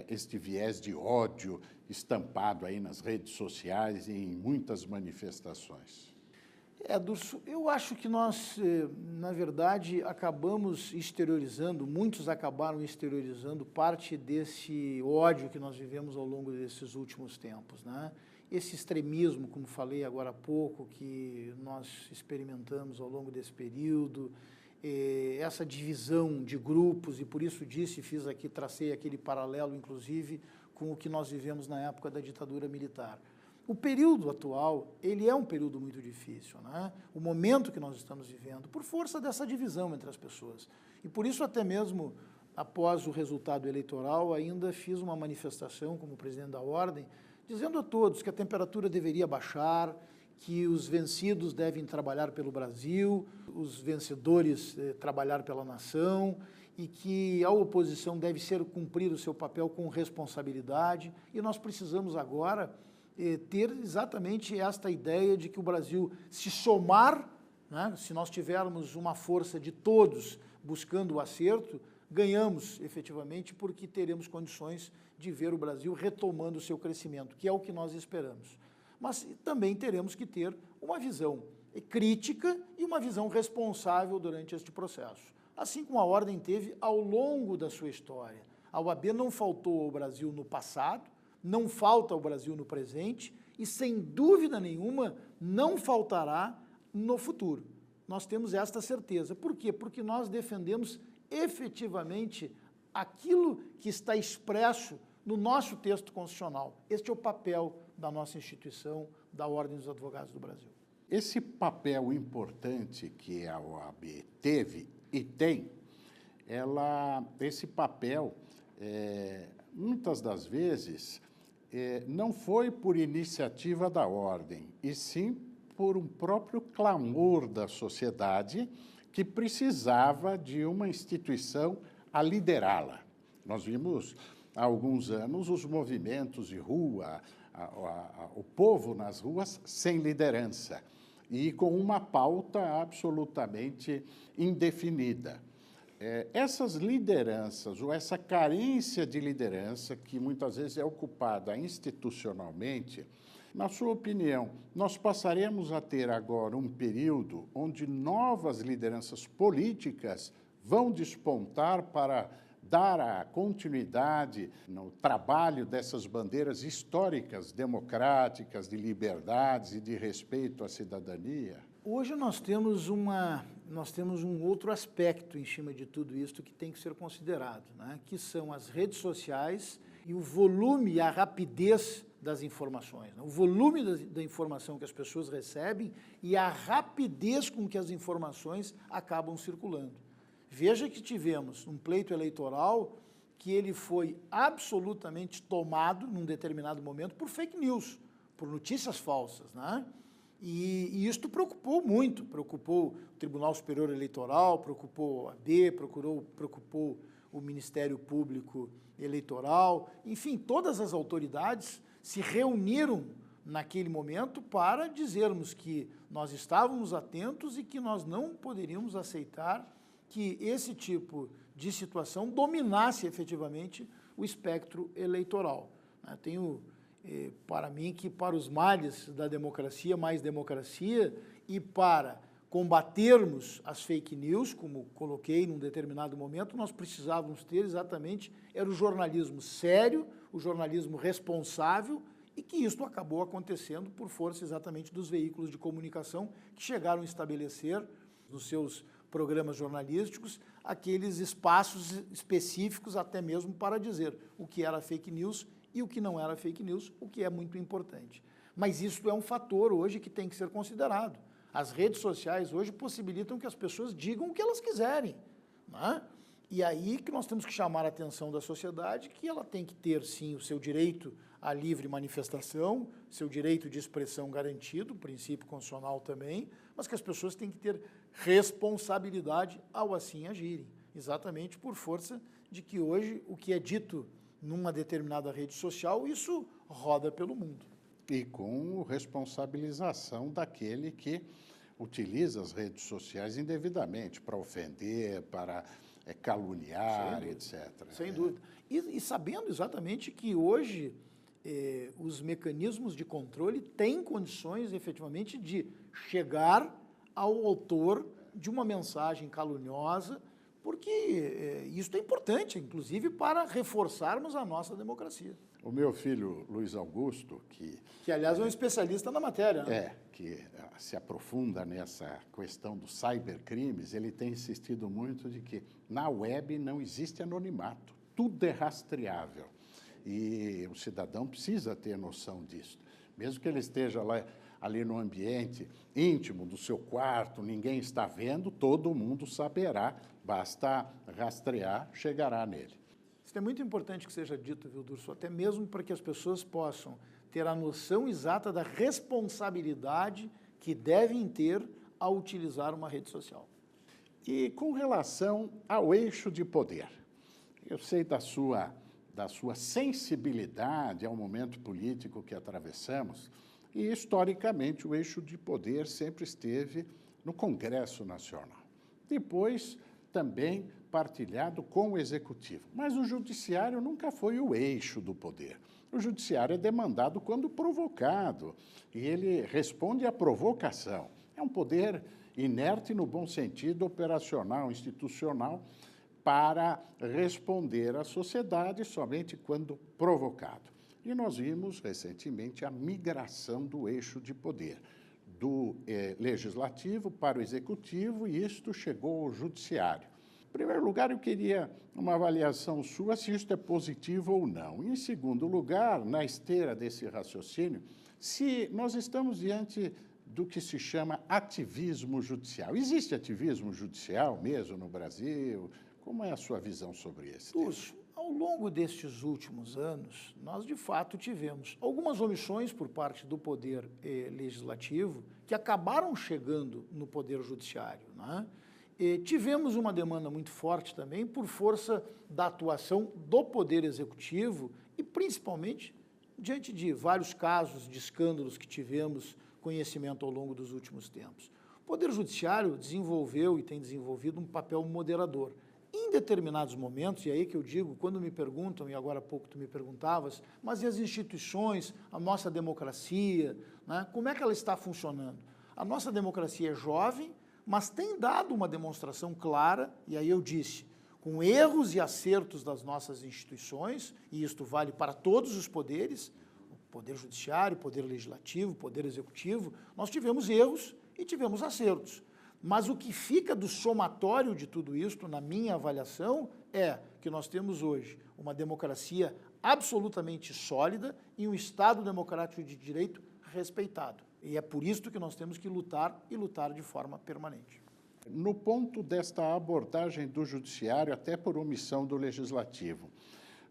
este viés de ódio estampado aí nas redes sociais e em muitas manifestações? Durso, eu acho que nós, na verdade, acabamos exteriorizando, muitos acabaram exteriorizando parte desse ódio que nós vivemos ao longo desses últimos tempos, né? Esse extremismo, como falei agora há pouco, que nós experimentamos ao longo desse período, essa divisão de grupos, e por isso fiz aqui, tracei aquele paralelo, inclusive, com o que nós vivemos na época da ditadura militar. O período atual, ele é um período muito difícil, né? O momento que nós estamos vivendo, por força dessa divisão entre as pessoas. E por isso até mesmo, após o resultado eleitoral, ainda fiz uma manifestação como presidente da Ordem, dizendo a todos que a temperatura deveria baixar, que os vencidos devem trabalhar pelo Brasil, os vencedores trabalhar pela nação, e que a oposição deve cumprir o seu papel com responsabilidade. E nós precisamos agora ter exatamente esta ideia de que o Brasil, se somar, né, se nós tivermos uma força de todos buscando o acerto, ganhamos efetivamente, porque teremos condições de ver o Brasil retomando o seu crescimento, que é o que nós esperamos. Mas também teremos que ter uma visão crítica e uma visão responsável durante este processo. Assim como a Ordem teve ao longo da sua história. A OAB não faltou ao Brasil no passado, não falta ao Brasil no presente e, sem dúvida nenhuma, não faltará no futuro. Nós temos esta certeza. Por quê? Porque nós defendemos efetivamente aquilo que está expresso no nosso texto constitucional. Este é o papel da nossa instituição, da Ordem dos Advogados do Brasil. Esse papel importante que a OAB teve e tem, esse papel, muitas das vezes, não foi por iniciativa da Ordem, e sim por um próprio clamor da sociedade que precisava de uma instituição a liderá-la. Nós vimos há alguns anos os movimentos de rua, o povo nas ruas sem liderança e com uma pauta absolutamente indefinida. Essas lideranças, ou essa carência de liderança, que muitas vezes é ocupada institucionalmente, na sua opinião, nós passaremos a ter agora um período onde novas lideranças políticas vão despontar para dar a continuidade no trabalho dessas bandeiras históricas, democráticas, de liberdades e de respeito à cidadania? Hoje nós temos um outro aspecto em cima de tudo isso que tem que ser considerado, né? Que são as redes sociais e o volume e a rapidez das informações, né? O volume da informação que as pessoas recebem e a rapidez com que as informações acabam circulando. Veja que tivemos um pleito eleitoral que ele foi absolutamente tomado num determinado momento por fake news, por notícias falsas, né? E isto preocupou muito, preocupou o Tribunal Superior Eleitoral, preocupou a OAB, preocupou o Ministério Público Eleitoral, enfim, todas as autoridades se reuniram naquele momento para dizermos que nós estávamos atentos e que nós não poderíamos aceitar que esse tipo de situação dominasse efetivamente o espectro eleitoral. Tenho para mim que para os males da democracia, mais democracia, e para combatermos as fake news, como coloquei num determinado momento, nós precisávamos ter exatamente, era o jornalismo sério, o jornalismo responsável, e que isso acabou acontecendo por força exatamente dos veículos de comunicação que chegaram a estabelecer nos seus programas jornalísticos aqueles espaços específicos até mesmo para dizer o que era fake news e o que não era fake news, o que é muito importante. Mas isso é um fator hoje que tem que ser considerado. As redes sociais hoje possibilitam que as pessoas digam o que elas quiserem, né? E aí que nós temos que chamar a atenção da sociedade que ela tem que ter, sim, o seu direito à livre manifestação, seu direito de expressão garantido, o princípio constitucional também, mas que as pessoas têm que ter responsabilidade ao assim agirem, exatamente por força de que hoje o que é dito numa determinada rede social, isso roda pelo mundo. E com responsabilização daquele que utiliza as redes sociais indevidamente para ofender, para caluniar, etc. Sem dúvida. E sabendo exatamente que hoje os mecanismos de controle têm condições, efetivamente, de chegar ao autor de uma mensagem caluniosa, porque isso é importante, inclusive, para reforçarmos a nossa democracia. O meu filho, Luiz Augusto, que aliás, é um especialista na matéria, né? Que se aprofunda nessa questão dos cybercrimes, ele tem insistido muito de que na web não existe anonimato, tudo é rastreável. E o cidadão precisa ter noção disso. mesmo que ele esteja lá, ali no ambiente íntimo do seu quarto, ninguém está vendo, todo mundo saberá, basta rastrear, chegará nele. Isso é muito importante que seja dito, viu, Durso, até mesmo para que as pessoas possam ter a noção exata da responsabilidade que devem ter ao utilizar uma rede social. E com relação ao eixo de poder, eu sei da sua sensibilidade ao momento político que atravessamos, e historicamente o eixo de poder sempre esteve no Congresso Nacional. Depois, também partilhado com o Executivo. Mas o Judiciário nunca foi o eixo do poder. O Judiciário é demandado quando provocado, e ele responde à provocação. É um poder inerte no bom sentido, operacional, institucional, para responder à sociedade somente quando provocado. E nós vimos recentemente a migração do eixo de poder, do legislativo para o executivo, e isto chegou ao judiciário. Em primeiro lugar, eu queria uma avaliação sua se isto é positivo ou não. Em segundo lugar, na esteira desse raciocínio, se nós estamos diante do que se chama ativismo judicial. Existe ativismo judicial mesmo no Brasil? Como é a sua visão sobre esse tema? Ao longo destes últimos anos, nós de fato tivemos algumas omissões por parte do Poder Legislativo que acabaram chegando no Poder Judiciário, né? Tivemos uma demanda muito forte também por força da atuação do Poder Executivo e principalmente diante de vários casos de escândalos que tivemos conhecimento ao longo dos últimos tempos. O Poder Judiciário desenvolveu e tem desenvolvido um papel moderador. Em determinados momentos, e aí que eu digo, quando me perguntam, e agora há pouco tu me perguntavas, mas e as instituições, a nossa democracia, né, como é que ela está funcionando? A nossa democracia é jovem, mas tem dado uma demonstração clara, e aí eu disse, com erros e acertos das nossas instituições, e isto vale para todos os poderes, Poder Judiciário, Poder Legislativo, Poder Executivo, nós tivemos erros e tivemos acertos. Mas o que fica do somatório de tudo isso, na minha avaliação, é que nós temos hoje uma democracia absolutamente sólida e um Estado democrático de direito respeitado. E é por isso que nós temos que lutar e lutar de forma permanente. No ponto desta abordagem do Judiciário, até por omissão do Legislativo,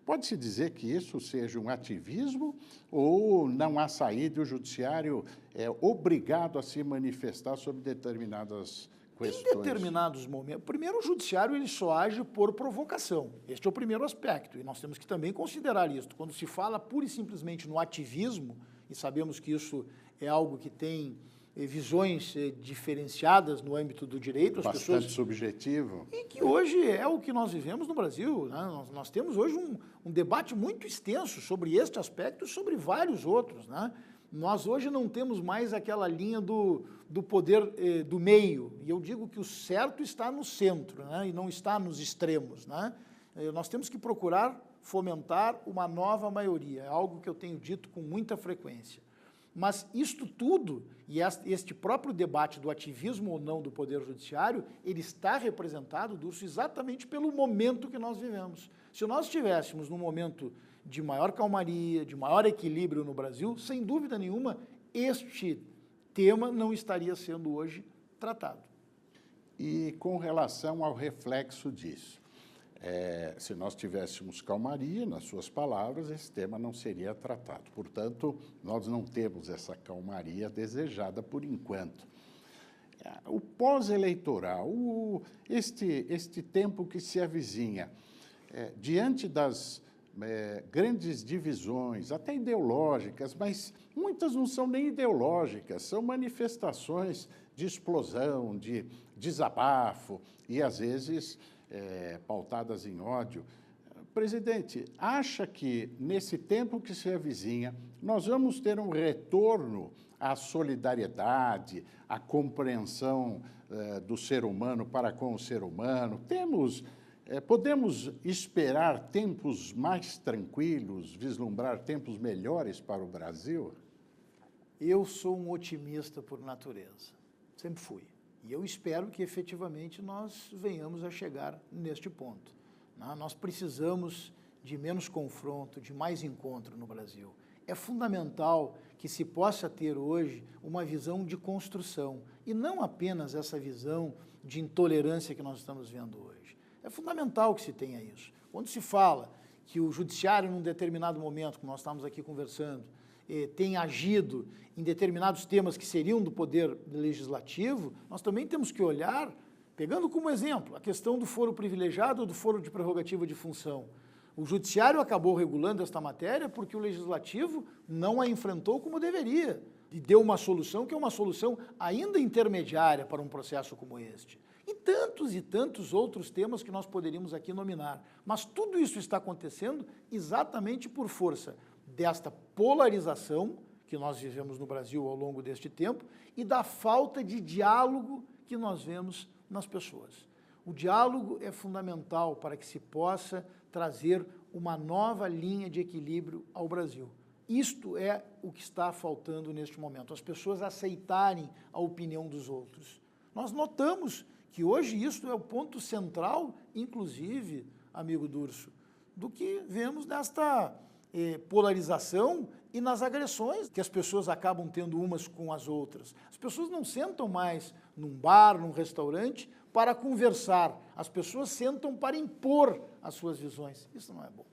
pode-se dizer que isso seja um ativismo ou não há saída e o Judiciário é obrigado a se manifestar sobre determinadas questões? Em determinados momentos, primeiro o Judiciário ele só age por provocação, este é o primeiro aspecto, e nós temos que também considerar isso. Quando se fala pura e simplesmente no ativismo, e sabemos que isso é algo que tem visões diferenciadas no âmbito do direito. Bastante subjetivo. E que hoje é o que nós vivemos no Brasil, né? Nós temos hoje um debate muito extenso sobre este aspecto e sobre vários outros, né? Nós hoje não temos mais aquela linha do poder do meio, e eu digo que o certo está no centro, né? E não está nos extremos, né? Nós temos que procurar fomentar uma nova maioria, é algo que eu tenho dito com muita frequência. Mas isto tudo, e este próprio debate do ativismo ou não do Poder Judiciário, ele está representado, Durso, exatamente pelo momento que nós vivemos. Se nós estivéssemos num momento de maior calmaria, de maior equilíbrio no Brasil, sem dúvida nenhuma, este tema não estaria sendo hoje tratado. E com relação ao reflexo disso, se nós tivéssemos calmaria, nas suas palavras, esse tema não seria tratado. Portanto, nós não temos essa calmaria desejada por enquanto. O pós-eleitoral, este tempo que se avizinha, diante das grandes divisões, até ideológicas, mas muitas não são nem ideológicas, são manifestações de explosão, de desabafo e, às vezes, pautadas em ódio. Presidente, acha que, nesse tempo que se avizinha, nós vamos ter um retorno à solidariedade, à compreensão do ser humano para com o ser humano? Podemos esperar tempos mais tranquilos, vislumbrar tempos melhores para o Brasil? Eu sou um otimista por natureza, sempre fui. E eu espero que, efetivamente, nós venhamos a chegar neste ponto. Nós precisamos de menos confronto, de mais encontro no Brasil. é fundamental que se possa ter hoje uma visão de construção e não apenas essa visão de intolerância que nós estamos vendo hoje. É fundamental que se tenha isso. Quando se fala que o judiciário, num determinado momento, como nós estamos aqui conversando, tem agido em determinados temas que seriam do poder legislativo, nós também temos que olhar, pegando como exemplo, a questão do foro privilegiado ou do foro de prerrogativa de função. O judiciário acabou regulando esta matéria porque o legislativo não a enfrentou como deveria e deu uma solução que é uma solução ainda intermediária para um processo como este. E tantos outros temas que nós poderíamos aqui nominar. Mas tudo isso está acontecendo exatamente por força desta polarização que nós vivemos no Brasil ao longo deste tempo e da falta de diálogo que nós vemos nas pessoas. O diálogo é fundamental para que se possa trazer uma nova linha de equilíbrio ao Brasil. Isto é o que está faltando neste momento, as pessoas aceitarem a opinião dos outros. Nós notamos que hoje isso é o ponto central, inclusive, amigo Durso, do que vemos nesta polarização e nas agressões que as pessoas acabam tendo umas com as outras. As pessoas não sentam mais num bar, num restaurante, para conversar. As pessoas sentam para impor as suas visões. Isso não é bom.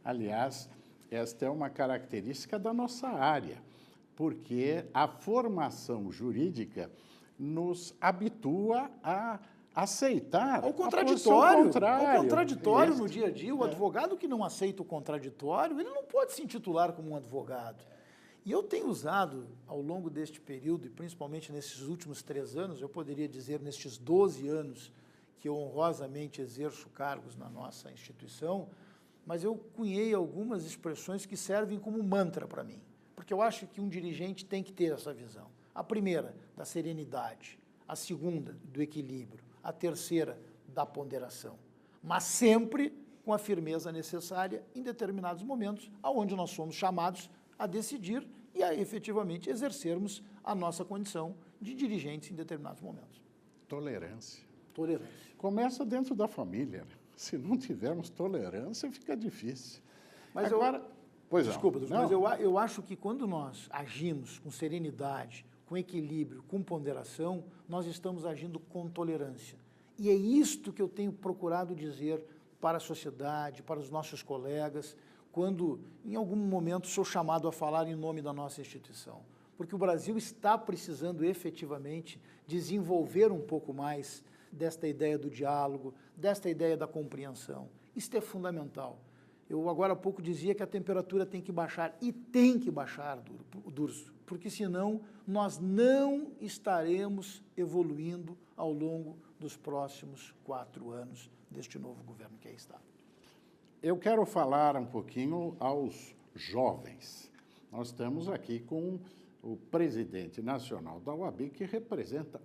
Aliás, esta é uma característica da nossa área, porque a formação jurídica nos habitua a aceitar ao contraditório. Ao contraditório no dia a dia. O advogado que não aceita o contraditório, ele não pode se intitular como um advogado. E eu tenho usado, ao longo deste período, e principalmente nesses últimos 3 anos, eu poderia dizer nestes 12 anos que eu honrosamente exerço cargos na nossa instituição, mas eu cunhei algumas expressões que servem como mantra para mim, porque eu acho que um dirigente tem que ter essa visão. A primeira, da serenidade, a segunda, do equilíbrio, a terceira, da ponderação, mas sempre com a firmeza necessária em determinados momentos, aonde nós somos chamados a decidir e a efetivamente exercermos a nossa condição de dirigentes em determinados momentos. Tolerância. Tolerância. Começa dentro da família. Se não tivermos tolerância, fica difícil. Mas agora, desculpa, mas eu acho que quando nós agimos com serenidade, com equilíbrio, com ponderação, nós estamos agindo com tolerância. E é isto que eu tenho procurado dizer para a sociedade, para os nossos colegas, quando, em algum momento, sou chamado a falar em nome da nossa instituição. Porque o Brasil está precisando, efetivamente, desenvolver um pouco mais desta ideia do diálogo, desta ideia da compreensão. Isto é fundamental. Eu, agora há pouco, dizia que a temperatura tem que baixar, e tem que baixar, Durso, porque senão nós não estaremos evoluindo ao longo dos próximos 4 anos deste novo governo que aí está. Eu quero falar um pouquinho aos jovens. Nós estamos aqui com o presidente nacional da OAB, que representa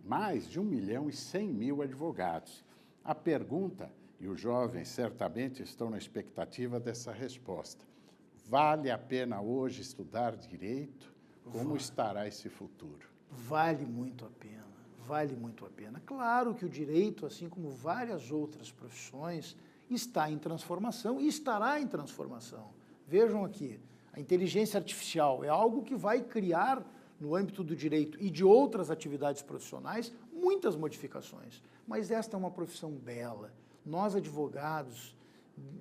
mais de 1.100.000 advogados. A pergunta, e os jovens certamente estão na expectativa dessa resposta: vale a pena hoje estudar direito? Como estará esse futuro? Vale muito a pena, vale muito a pena. Claro que o direito, assim como várias outras profissões, está em transformação e estará em transformação. Vejam aqui, a inteligência artificial é algo que vai criar, no âmbito do direito e de outras atividades profissionais, muitas modificações. Mas esta é uma profissão bela. Nós, advogados,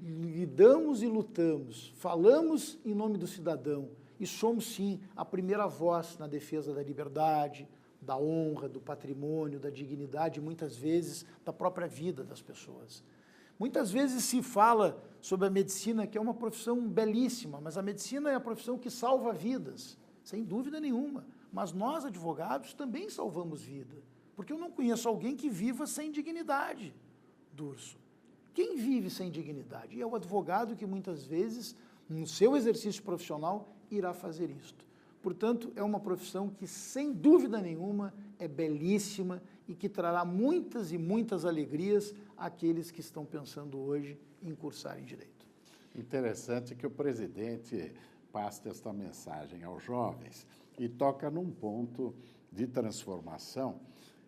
lidamos e lutamos, falamos em nome do cidadão e somos, sim, a primeira voz na defesa da liberdade, da honra, do patrimônio, da dignidade, muitas vezes da própria vida das pessoas. Muitas vezes se fala sobre a medicina, que é uma profissão belíssima, mas a medicina é a profissão que salva vidas, sem dúvida nenhuma. Mas nós, advogados, também salvamos vida, porque eu não conheço alguém que viva sem dignidade, Durso. Quem vive sem dignidade? E é o advogado que muitas vezes, no seu exercício profissional, irá fazer isto. Portanto, é uma profissão que, sem dúvida nenhuma, é belíssima e que trará muitas e muitas alegrias àqueles que estão pensando hoje em cursar em Direito. Interessante que o presidente passe esta mensagem aos jovens e toca num ponto de transformação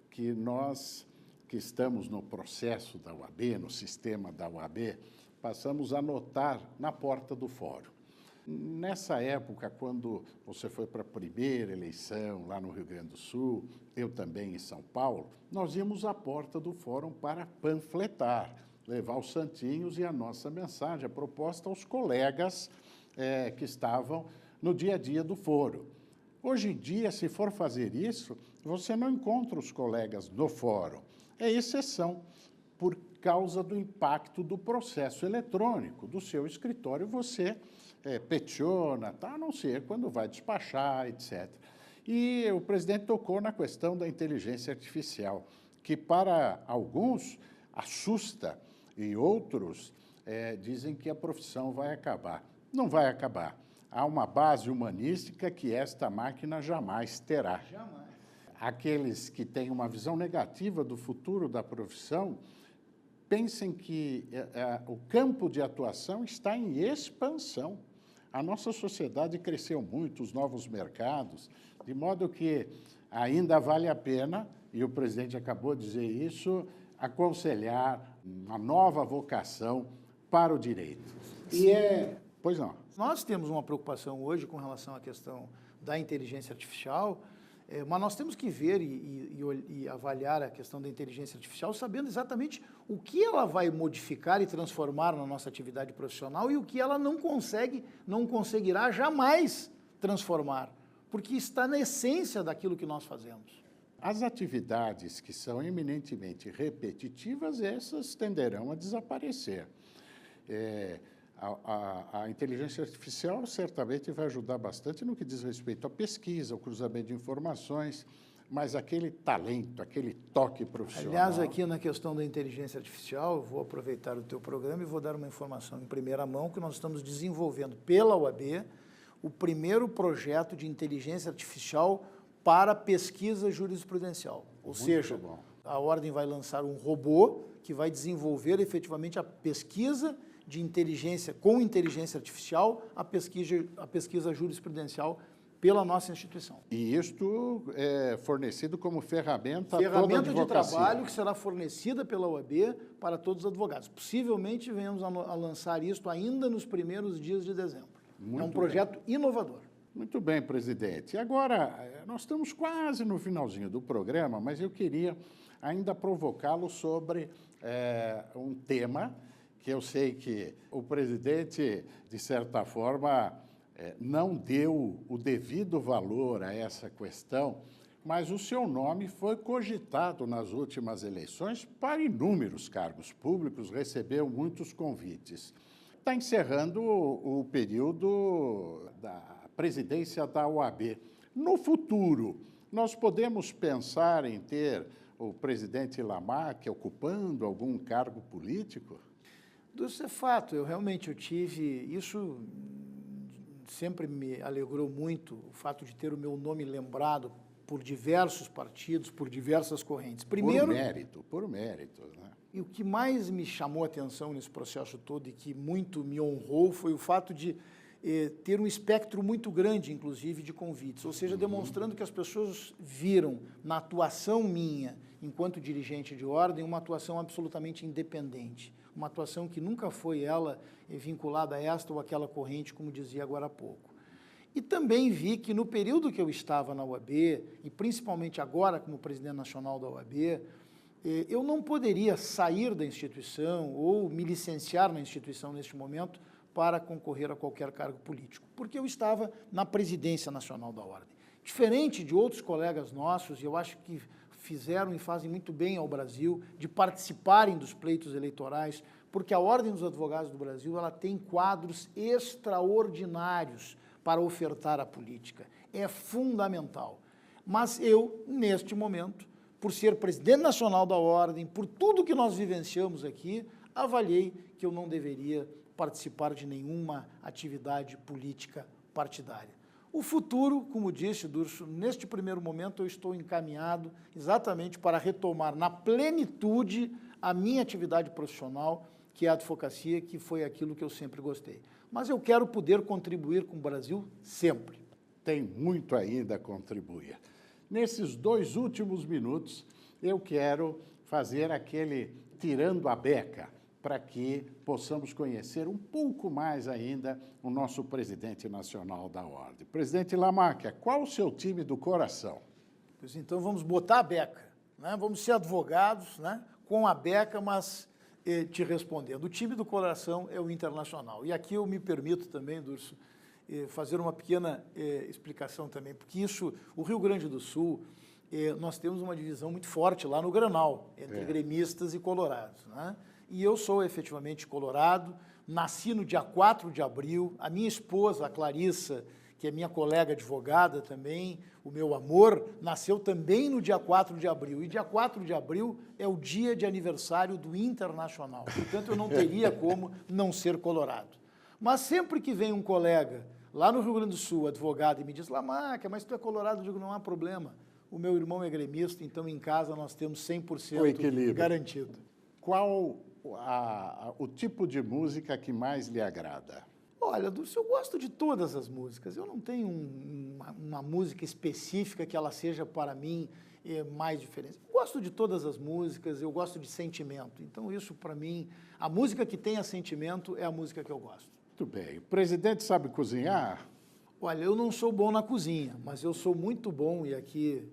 que nós, que estamos no processo da UAB, no sistema da UAB, passamos a notar na porta do fórum. Nessa época, quando você foi para a primeira eleição lá no Rio Grande do Sul, eu também em São Paulo, nós íamos à porta do fórum para panfletar, levar os santinhos e a nossa mensagem, a proposta aos colegas que estavam no dia a dia do fórum. Hoje em dia, se for fazer isso, você não encontra os colegas no fórum. É exceção, por causa do impacto do processo eletrônico. Do seu escritório, você peticiona, tá? A não ser quando vai despachar, etc. E o presidente tocou na questão da inteligência artificial, que para alguns assusta e outros dizem que a profissão vai acabar. Não vai acabar. Há uma base humanística que esta máquina jamais terá. Jamais. Aqueles que têm uma visão negativa do futuro da profissão pensem que o campo de atuação está em expansão. A nossa sociedade cresceu muito, os novos mercados, de modo que ainda vale a pena, e o presidente acabou de dizer isso, aconselhar uma nova vocação para o direito. Sim. Pois não. Nós temos uma preocupação hoje com relação à questão da inteligência artificial, mas nós temos que ver e avaliar a questão da inteligência artificial sabendo exatamente o que ela vai modificar e transformar na nossa atividade profissional e o que ela não conseguirá jamais transformar, porque está na essência daquilo que nós fazemos. As atividades que são eminentemente repetitivas, essas tenderão a desaparecer. A inteligência artificial certamente vai ajudar bastante no que diz respeito à pesquisa, ao cruzamento de informações, mas aquele talento, aquele toque profissional... Aliás, aqui na questão da inteligência artificial, eu vou aproveitar o teu programa e vou dar uma informação em primeira mão que nós estamos desenvolvendo pela OAB o primeiro projeto de inteligência artificial para pesquisa jurisprudencial. Ou seja, a Ordem vai lançar um robô que vai desenvolver efetivamente a pesquisa de inteligência, com inteligência artificial, a pesquisa jurisprudencial pela nossa instituição. E isto é fornecido como ferramenta de trabalho que será fornecida pela OAB para todos os advogados. Possivelmente venhamos a lançar isto ainda nos primeiros dias de dezembro. É um projeto inovador. Muito bem, presidente. Agora, nós estamos quase no finalzinho do programa, mas eu queria ainda provocá-lo sobre um tema que eu sei que o presidente, de certa forma, não deu o devido valor a essa questão, mas o seu nome foi cogitado nas últimas eleições para inúmeros cargos públicos, recebeu muitos convites. Está encerrando o período da presidência da OAB. No futuro, nós podemos pensar em ter o presidente Lamarck ocupando algum cargo político? Isso é fato, eu tive, isso sempre me alegrou muito, o fato de ter o meu nome lembrado por diversos partidos, por diversas correntes. Primeiro, por mérito, né? E o que mais me chamou a atenção nesse processo todo e que muito me honrou foi o fato de ter um espectro muito grande, inclusive, de convites, ou seja, demonstrando que as pessoas viram na atuação minha, enquanto dirigente de ordem, uma atuação absolutamente independente, uma atuação que nunca foi ela vinculada a esta ou aquela corrente, como dizia agora há pouco. E também vi que no período que eu estava na OAB, e principalmente agora como presidente nacional da OAB, eu não poderia sair da instituição ou me licenciar na instituição neste momento para concorrer a qualquer cargo político, porque eu estava na presidência nacional da Ordem. Diferente de outros colegas nossos, e eu acho que fizeram e fazem muito bem ao Brasil, de participarem dos pleitos eleitorais, porque a Ordem dos Advogados do Brasil ela tem quadros extraordinários para ofertar à política. É fundamental. Mas eu, neste momento, por ser presidente nacional da Ordem, por tudo que nós vivenciamos aqui, avaliei que eu não deveria participar de nenhuma atividade política partidária. O futuro, como disse, Durso, neste primeiro momento eu estou encaminhado exatamente para retomar na plenitude a minha atividade profissional, que é a advocacia, que foi aquilo que eu sempre gostei. Mas eu quero poder contribuir com o Brasil sempre. Tem muito ainda a contribuir. Nesses 2 últimos minutos, eu quero fazer aquele tirando a beca, para que possamos conhecer um pouco mais ainda o nosso presidente nacional da Ordem. Presidente Lamáquia, qual o seu time do coração? Pois então vamos botar a beca, né? Vamos ser advogados, né? Com a beca, mas te respondendo. O time do coração é o Internacional. E aqui eu me permito também, Durso, fazer uma pequena explicação também, porque isso, o Rio Grande do Sul, nós temos uma divisão muito forte lá no Granal, entre gremistas e colorados, né? E eu sou efetivamente colorado, nasci no dia 4 de abril, a minha esposa, a Clarissa, que é minha colega advogada também, o meu amor, nasceu também no dia 4 de abril. E dia 4 de abril é o dia de aniversário do Internacional. Portanto, eu não teria como não ser colorado. Mas sempre que vem um colega lá no Rio Grande do Sul, advogado, e me diz, Lamáquia, mas tu é colorado, eu digo, não há problema. O meu irmão é gremista, então em casa nós temos 100% garantido. Qual o tipo de música que mais lhe agrada? Olha, Dulce, eu gosto de todas as músicas. Eu não tenho uma música específica que ela seja, para mim, mais diferente. Eu gosto de todas as músicas, eu gosto de sentimento. Então, isso, para mim, a música que tenha sentimento é a música que eu gosto. Muito bem. O presidente sabe cozinhar? Olha, eu não sou bom na cozinha, mas eu sou muito bom, e aqui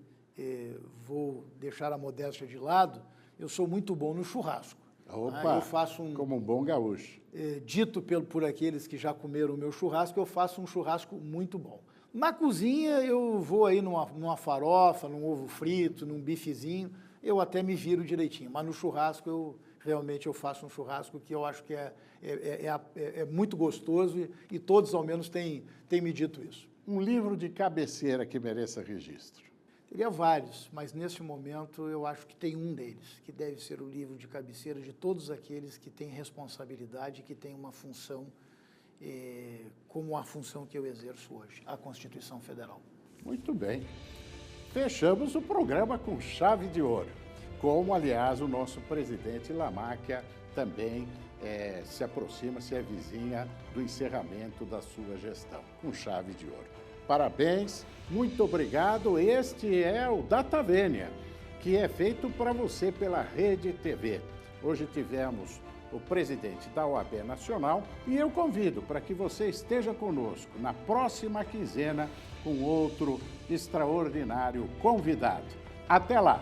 vou deixar a modéstia de lado, eu sou muito bom no churrasco. Opa, eu faço como um bom gaúcho. Dito por aqueles que já comeram o meu churrasco, eu faço um churrasco muito bom. Na cozinha, eu vou aí numa farofa, num ovo frito, num bifezinho, eu até me viro direitinho. Mas no churrasco, realmente eu faço um churrasco que eu acho que é muito gostoso e todos, ao menos, têm me dito isso. Um livro de cabeceira que mereça registro? Teria vários, mas neste momento eu acho que tem um deles, que deve ser o livro de cabeceira de todos aqueles que têm responsabilidade, que têm uma função como a função que eu exerço hoje, a Constituição Federal. Muito bem. Fechamos o programa com chave de ouro, como, aliás, o nosso presidente Lamáquia também se aproxima, se avizinha do encerramento da sua gestão, com chave de ouro. Parabéns, muito obrigado. Este é o Data Vênia, que é feito para você pela Rede TV. Hoje tivemos o presidente da OAB Nacional e eu convido para que você esteja conosco na próxima quinzena com outro extraordinário convidado. Até lá!